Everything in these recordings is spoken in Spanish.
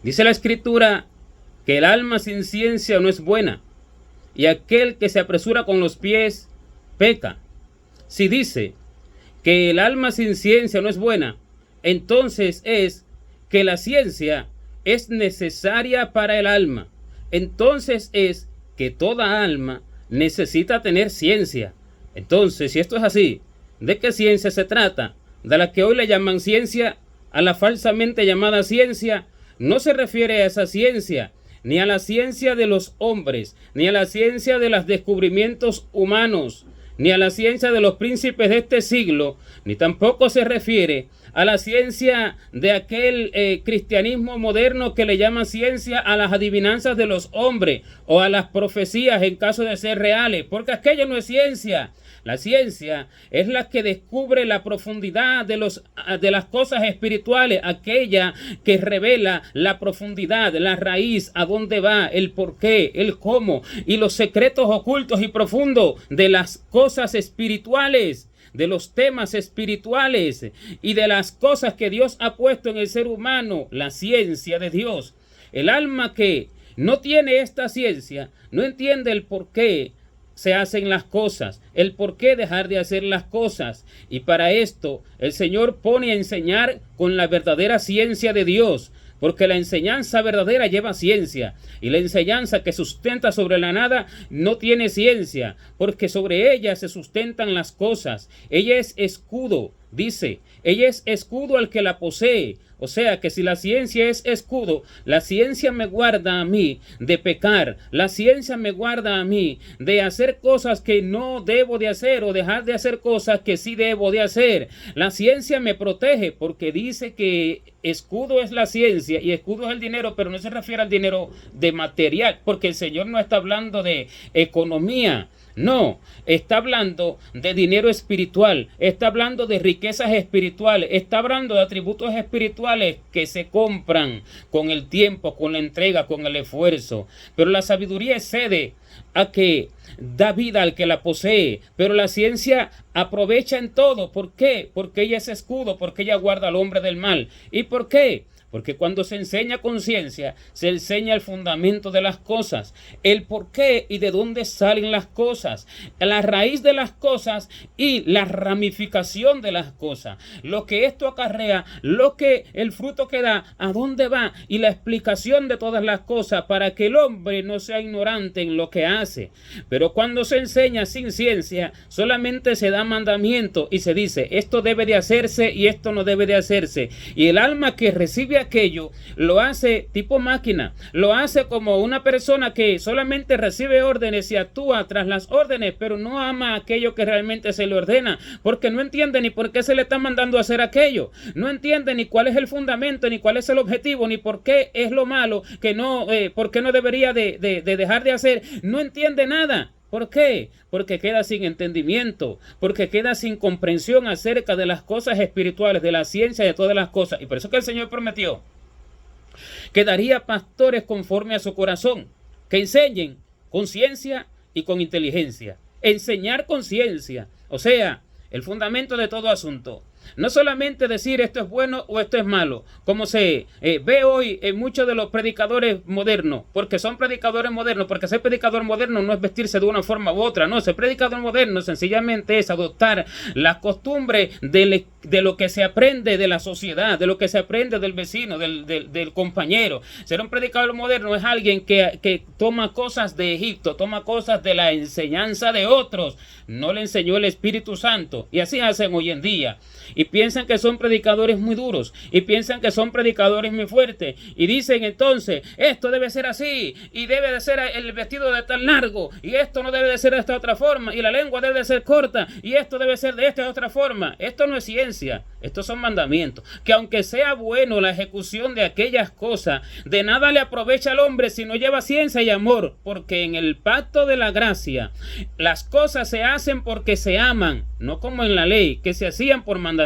Dice la Escritura que el alma sin ciencia no es buena, y aquel que se apresura con los pies peca. Si dice que el alma sin ciencia no es buena, entonces es que la ciencia es necesaria para el alma. Entonces es que toda alma necesita tener ciencia. Entonces, si esto es así, ¿de qué ciencia se trata? De la que hoy le llaman ciencia, a la falsamente llamada ciencia. No se refiere a esa ciencia, ni a la ciencia de los hombres, ni a la ciencia de los descubrimientos humanos, ni a la ciencia de los príncipes de este siglo, ni tampoco se refiere a la ciencia de aquel cristianismo moderno que le llama ciencia a las adivinanzas de los hombres o a las profecías en caso de ser reales, porque aquello no es ciencia. La ciencia es la que descubre la profundidad de las cosas espirituales, aquella que revela la profundidad, la raíz, a dónde va, el por qué, el cómo y los secretos ocultos y profundos de las cosas espirituales, de los temas espirituales y de las cosas que Dios ha puesto en el ser humano, la ciencia de Dios. El alma que no tiene esta ciencia no entiende el por qué se hacen las cosas, el por qué dejar de hacer las cosas. Y para esto el Señor pone a enseñar con la verdadera ciencia de Dios, porque la enseñanza verdadera lleva ciencia, y la enseñanza que sustenta sobre la nada no tiene ciencia, porque sobre ella se sustentan las cosas. Ella es escudo, dice, ella es escudo al que la posee. O sea que si la ciencia es escudo, la ciencia me guarda a mí de pecar, la ciencia me guarda a mí de hacer cosas que no debo de hacer o dejar de hacer cosas que sí debo de hacer. La ciencia me protege porque dice que escudo es la ciencia y escudo es el dinero, pero no se refiere al dinero de material, porque el Señor no está hablando de economía. No, está hablando de dinero espiritual, está hablando de riquezas espirituales, está hablando de atributos espirituales que se compran con el tiempo, con la entrega, con el esfuerzo. Pero la sabiduría excede a que da vida al que la posee, pero la ciencia aprovecha en todo. ¿Por qué? Porque ella es escudo, porque ella guarda al hombre del mal. ¿Y por qué? Porque cuando se enseña con ciencia, se enseña el fundamento de las cosas, el por qué y de dónde salen las cosas, la raíz de las cosas y la ramificación de las cosas, lo que esto acarrea, lo que el fruto que da, a dónde va y la explicación de todas las cosas para que el hombre no sea ignorante en lo que hace. Pero cuando se enseña sin ciencia, solamente se da mandamiento y se dice, esto debe de hacerse y esto no debe de hacerse. Y el alma que recibe aquello lo hace tipo máquina, lo hace como una persona que solamente recibe órdenes y actúa tras las órdenes, pero no ama aquello que realmente se le ordena, porque no entiende ni por qué se le está mandando a hacer aquello, no entiende ni cuál es el fundamento, ni cuál es el objetivo, ni por qué es lo malo, que no, por qué no debería de dejar de hacer, no entiende nada. ¿Por qué? Porque queda sin entendimiento, porque queda sin comprensión acerca de las cosas espirituales, de la ciencia, de todas las cosas. Y por eso que el Señor prometió que daría pastores conforme a su corazón, que enseñen con ciencia y con inteligencia. Enseñar con ciencia, o sea, el fundamento de todo asunto. No solamente decir esto es bueno o esto es malo, como se ve hoy en muchos de los predicadores modernos, porque son predicadores modernos, porque ser predicador moderno no es vestirse de una forma u otra, no, ser predicador moderno sencillamente es adoptar las costumbres de lo que se aprende de la sociedad, de lo que se aprende del vecino, del compañero. Ser un predicador moderno es alguien que toma cosas de Egipto, toma cosas de la enseñanza de otros, no le enseñó el Espíritu Santo, y así hacen hoy en día. Y piensan que son predicadores muy duros, y piensan que son predicadores muy fuertes, y dicen entonces, esto debe ser así, y debe de ser el vestido de tan largo, y esto no debe de ser de esta otra forma, y la lengua debe de ser corta, y esto debe ser de esta otra forma. Esto no es ciencia, estos son mandamientos, que aunque sea bueno la ejecución de aquellas cosas, de nada le aprovecha al hombre si no lleva ciencia y amor, porque en el pacto de la gracia, las cosas se hacen porque se aman, no como en la ley, que se hacían por mandamiento.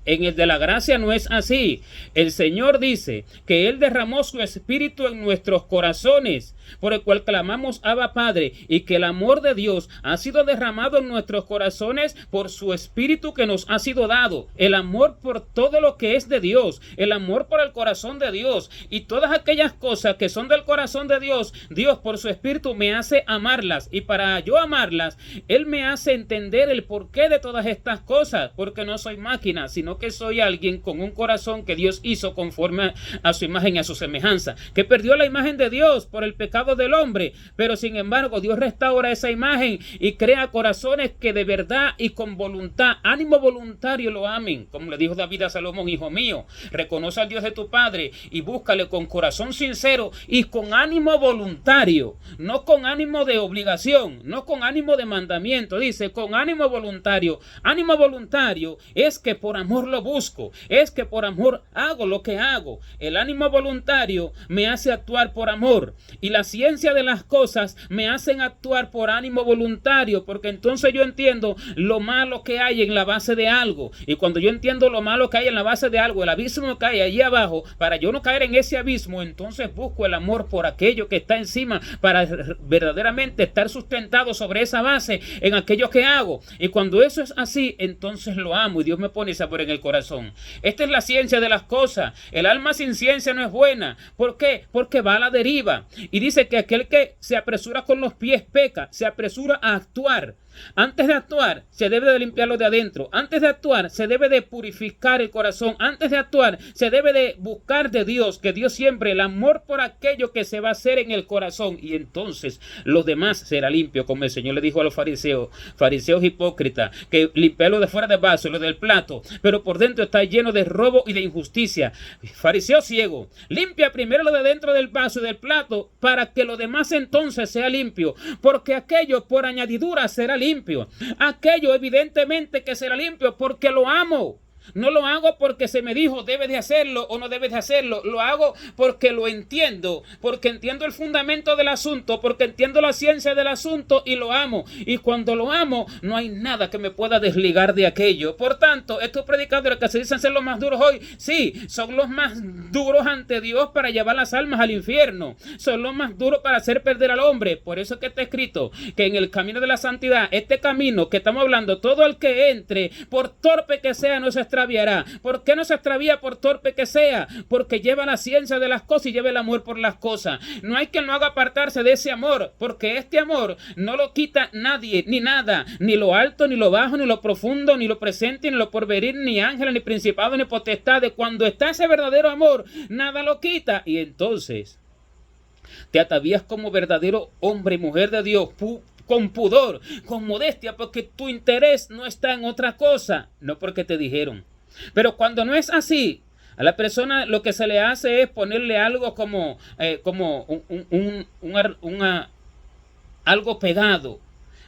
En el de la gracia no es así. El Señor dice que Él derramó su Espíritu en nuestros corazones, por el cual clamamos Abba Padre, y que el amor de Dios ha sido derramado en nuestros corazones por su Espíritu que nos ha sido dado. El amor por todo lo que es de Dios, el amor por el corazón de Dios y todas aquellas cosas que son del corazón de Dios, Dios por su Espíritu me hace amarlas, y para yo amarlas, Él me hace entender el porqué de todas estas cosas, porque no soy máquina, sino que soy alguien con un corazón que Dios hizo conforme a su imagen y a su semejanza, que perdió la imagen de Dios por el pecado del hombre, pero sin embargo Dios restaura esa imagen y crea corazones que de verdad y con voluntad, ánimo voluntario lo amen, como le dijo David a Salomón: hijo mío, reconoce al Dios de tu padre y búscale con corazón sincero y con ánimo voluntario, no con ánimo de obligación, no con ánimo de mandamiento. Dice con ánimo voluntario. Ánimo voluntario es que por amor lo busco, es que por amor hago lo que hago. El ánimo voluntario me hace actuar por amor, y la ciencia de las cosas me hacen actuar por ánimo voluntario, porque entonces yo entiendo lo malo que hay en la base de algo, y cuando yo entiendo lo malo que hay en la base de algo, el abismo que hay allí abajo, para yo no caer en ese abismo, entonces busco el amor por aquello que está encima, para verdaderamente estar sustentado sobre esa base en aquello que hago. Y cuando eso es así, entonces lo amo y Dios me pone ese amor en el corazón. Esta es la ciencia de las cosas. El alma sin ciencia no es buena. ¿Por qué? Porque va a la deriva. Y dice que aquel que se apresura con los pies peca, se apresura a actuar. Antes de actuar, se debe de limpiarlo de adentro. Antes de actuar, se debe de purificar el corazón. Antes de actuar, se debe de buscar de Dios, que Dios siempre el amor por aquello que se va a hacer en el corazón. Y entonces los demás será limpio, como el Señor le dijo a los fariseos hipócritas, que limpiarlo de fuera del vaso y lo del plato, pero por dentro está lleno de robo y de injusticia. Fariseo ciego, limpia primero lo de dentro del vaso y del plato, para que lo demás entonces sea limpio, porque aquello por añadidura será limpio. Aquello evidentemente que será limpio porque lo amo. No lo hago porque se me dijo debes de hacerlo o no debes de hacerlo. Lo hago porque lo entiendo, porque entiendo el fundamento del asunto, porque entiendo la ciencia del asunto y lo amo. Y cuando lo amo, no hay nada que me pueda desligar de aquello. Por tanto, estos predicadores que se dicen ser los más duros hoy, sí, son los más duros ante Dios para llevar las almas al infierno. Son los más duros para hacer perder al hombre. Por eso es que está escrito que en el camino de la santidad, este camino que estamos hablando, todo el que entre, por torpe que sea, no se extraviará. ¿Por qué no se extravía por torpe que sea? Porque lleva la ciencia de las cosas y lleva el amor por las cosas. No hay quien lo haga apartarse de ese amor, porque este amor no lo quita nadie, ni nada, ni lo alto, ni lo bajo, ni lo profundo, ni lo presente, ni lo porvenir, ni ángeles, ni principados, ni potestades. Cuando está ese verdadero amor, nada lo quita. Y entonces te atavías como verdadero hombre y mujer de Dios, con pudor, con modestia, porque tu interés no está en otra cosa, no porque te dijeron. Pero cuando no es así, a la persona lo que se le hace es ponerle algo como algo pegado,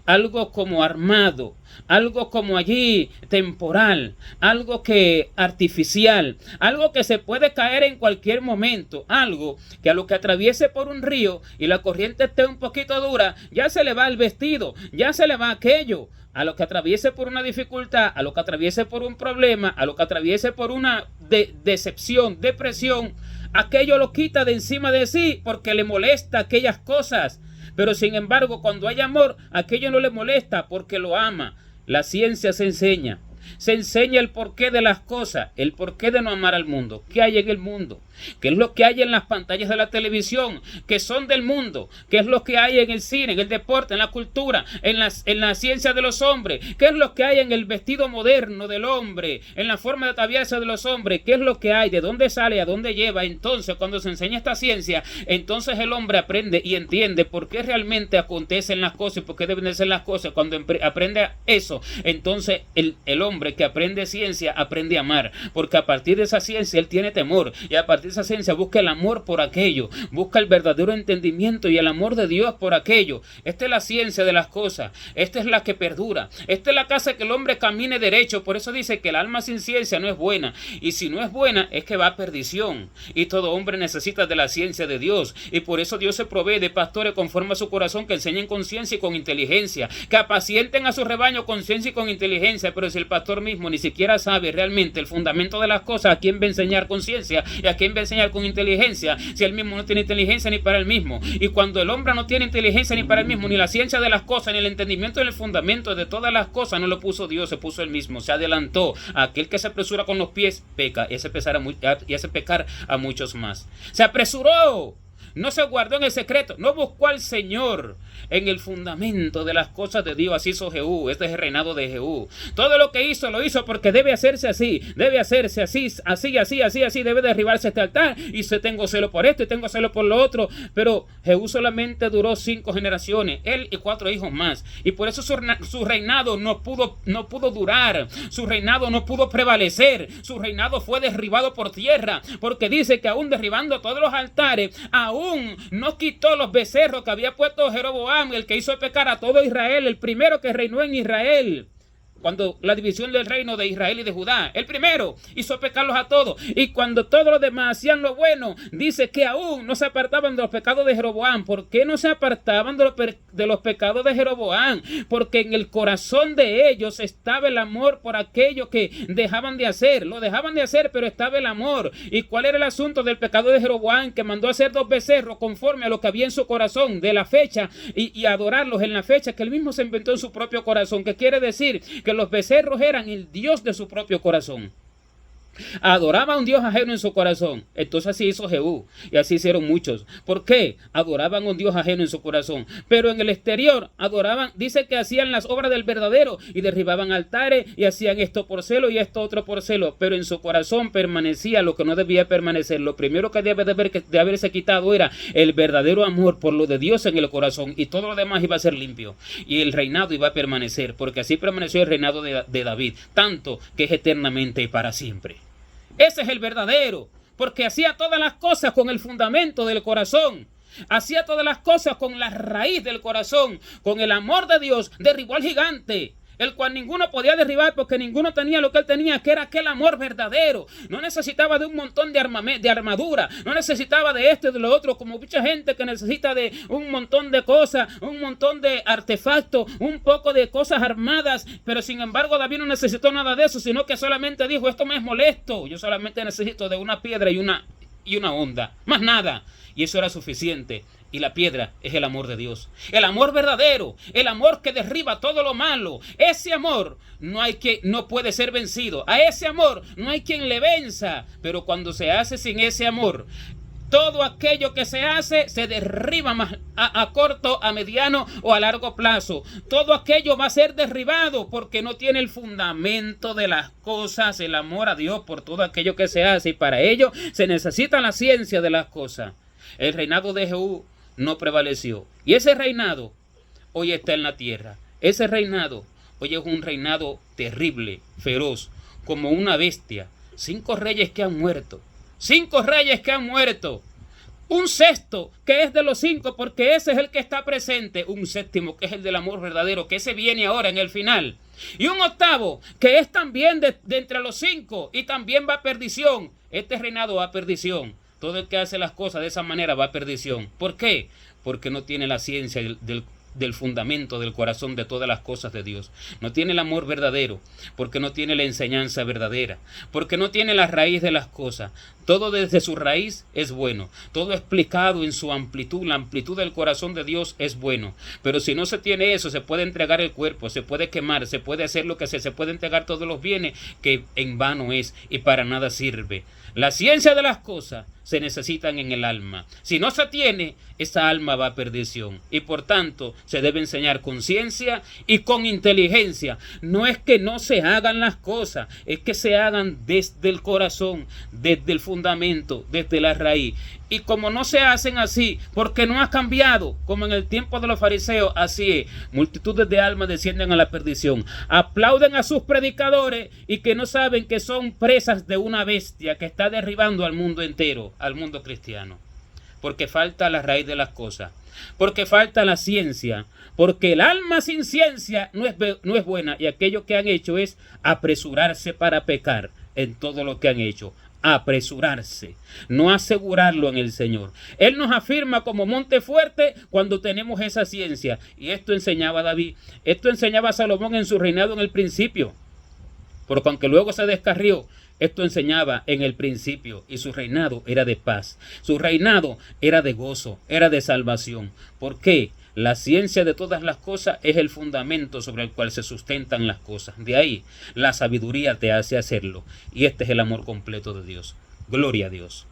algo como armado, algo como allí temporal, algo que artificial, algo que se puede caer en cualquier momento, algo que a lo que atraviese por un río y la corriente esté un poquito dura, ya se le va el vestido, ya se le va aquello. A lo que atraviese por una dificultad, a lo que atraviese por un problema, a lo que atraviese por una decepción, depresión, aquello lo quita de encima de sí porque le molesta aquellas cosas. Pero sin embargo, cuando hay amor, aquello no le molesta porque lo ama. La ciencia se enseña el porqué de las cosas, el porqué de no amar al mundo. ¿Qué hay en el mundo? ¿Qué es lo que hay en las pantallas de la televisión que son del mundo? ¿Qué es lo que hay en el cine, en el deporte, en la cultura, en la ciencia de los hombres? ¿Qué es lo que hay en el vestido moderno del hombre, en la forma de ataviarse de los hombres? ¿Qué es lo que hay? ¿De dónde sale? ¿A dónde lleva? Entonces, cuando se enseña esta ciencia, entonces el hombre aprende y entiende por qué realmente acontecen las cosas y por qué deben de ser las cosas. Cuando aprende eso, entonces el hombre que aprende ciencia aprende a amar, porque a partir de esa ciencia él tiene temor, y a partir de esa ciencia busca el amor por aquello, busca el verdadero entendimiento y el amor de Dios por aquello. Esta es la ciencia de las cosas, esta es la que perdura, esta es la que hace que el hombre camine derecho. Por eso dice que el alma sin ciencia no es buena, y si no es buena es que va a perdición, y todo hombre necesita de la ciencia de Dios, y por eso Dios se provee de pastores conforme a su corazón, que enseñen con ciencia y con inteligencia, que apacienten a su rebaño con ciencia y con inteligencia. Pero si el pastor mismo ni siquiera sabe realmente el fundamento de las cosas, ¿a quién va a enseñar con ciencia y a quién ¿quién va a enseñar con inteligencia si él mismo no tiene inteligencia ni para él mismo? Y cuando el hombre no tiene inteligencia ni para él mismo, ni la ciencia de las cosas, ni el entendimiento del fundamento de todas las cosas, no lo puso Dios, se puso él mismo, se adelantó. Aquel que se apresura con los pies peca, y hace pecar a muchos más. Se apresuró, no se guardó en el secreto, no buscó al Señor en el fundamento de las cosas de Dios. Así hizo Jehú. Este es el reinado de Jehú. Todo lo que hizo, lo hizo porque debe hacerse así, así, debe derribarse este altar, y tengo celo por esto y tengo celo por lo otro. Pero Jehú solamente duró 5 generaciones, él y 4 hijos más, y por eso su reinado no pudo durar, su reinado no pudo prevalecer, su reinado fue derribado por tierra, porque dice que aún derribando todos los altares, aún no quitó los becerros que había puesto Jeroboam, el que hizo pecar a todo Israel, el primero que reinó en Israel. Cuando la división del reino de Israel y de Judá, el primero hizo pecarlos a todos. Y cuando todos los demás hacían lo bueno, dice que aún no se apartaban de los pecados de Jeroboam. ¿Por qué no se apartaban de los pecados de Jeroboam? Porque en el corazón de ellos estaba el amor por aquello que dejaban de hacer. Lo dejaban de hacer, pero estaba el amor. ¿Y cuál era el asunto del pecado de Jeroboam? Que mandó a hacer 2 becerros conforme a lo que había en su corazón de la fecha, y adorarlos en la fecha que él mismo se inventó en su propio corazón. ¿Qué quiere decir? Que los becerros eran el Dios de su propio corazón. Adoraba a un Dios ajeno en su corazón. Entonces así hizo Jehú, y así hicieron muchos. ¿Por qué? Adoraban a un Dios ajeno en su corazón, pero en el exterior adoraban, dice que hacían las obras del verdadero y derribaban altares y hacían esto por celo y esto otro por celo, pero en su corazón permanecía lo que no debía permanecer. Lo primero que debe de haberse quitado era el verdadero amor por lo de Dios en el corazón, y todo lo demás iba a ser limpio, y el reinado iba a permanecer, porque así permaneció el reinado de David, tanto que es eternamente y para siempre. Ese es el verdadero, porque hacía todas las cosas con el fundamento del corazón. Hacía todas las cosas con la raíz del corazón, con el amor de Dios. Derribó al gigante, el cual ninguno podía derribar, porque ninguno tenía lo que él tenía, que era aquel amor verdadero. No necesitaba de un montón de armadura, no necesitaba de esto y de lo otro, como mucha gente que necesita de un montón de cosas, un montón de artefactos, un poco de cosas armadas. Pero sin embargo David no necesitó nada de eso, sino que solamente dijo: esto me es molesto, yo solamente necesito de una piedra y una onda, más nada. Y eso era suficiente. Y la piedra es el amor de Dios, el amor verdadero, el amor que derriba todo lo malo. Ese amor no puede ser vencido. A ese amor no hay quien le venza. Pero cuando se hace sin ese amor, todo aquello que se hace se derriba más a corto, a mediano o a largo plazo. Todo aquello va a ser derribado porque no tiene el fundamento de las cosas, el amor a Dios por todo aquello que se hace. Y para ello se necesita la ciencia de las cosas. El reinado de Jehú no prevaleció. Y ese reinado hoy está en la tierra. Ese reinado hoy es un reinado terrible, feroz, como una bestia. 5 reyes que han muerto. 5 reyes que han muerto. Un sexto que es de los 5, porque ese es el que está presente. Un séptimo que es el del amor verdadero, que ese viene ahora en el final. Y un octavo que es también de entre los 5 y también va a perdición. Este reinado va a perdición. Todo el que hace las cosas de esa manera va a perdición. ¿Por qué? Porque no tiene la ciencia del fundamento del corazón de todas las cosas de Dios. No tiene el amor verdadero, porque no tiene la enseñanza verdadera, porque no tiene la raíz de las cosas. Todo desde su raíz es bueno, todo explicado en su amplitud, la amplitud del corazón de Dios es bueno. Pero si no se tiene eso, se puede entregar el cuerpo, se puede quemar, se puede hacer lo que se puede entregar todos los bienes, que en vano es y para nada sirve. La ciencia de las cosas se necesitan en el alma. Si no se tiene, esa alma va a perdición. Y por tanto, se debe enseñar con ciencia y con inteligencia. No es que no se hagan las cosas, es que se hagan desde el corazón, desde el fundamento, desde la raíz. Y como no se hacen así, porque no ha cambiado, como en el tiempo de los fariseos, así es. Multitudes de almas descienden a la perdición. Aplauden a sus predicadores y que no saben que son presas de una bestia que está derribando al mundo entero, al mundo cristiano. Porque falta la raíz de las cosas, porque falta la ciencia, porque el alma sin ciencia no es buena. Y aquello que han hecho es apresurarse para pecar en todo lo que han hecho. Apresurarse, no asegurarlo en el Señor. Él nos afirma como monte fuerte cuando tenemos esa ciencia. Y esto enseñaba David, esto enseñaba Salomón en su reinado en el principio. Porque aunque luego se descarrió, Esto enseñaba en el principio, y su reinado era de paz. Su reinado era de gozo, era de salvación. ¿Por qué? La ciencia de todas las cosas es el fundamento sobre el cual se sustentan las cosas. De ahí la sabiduría te hace hacerlo. Y este es el amor completo de Dios. Gloria a Dios.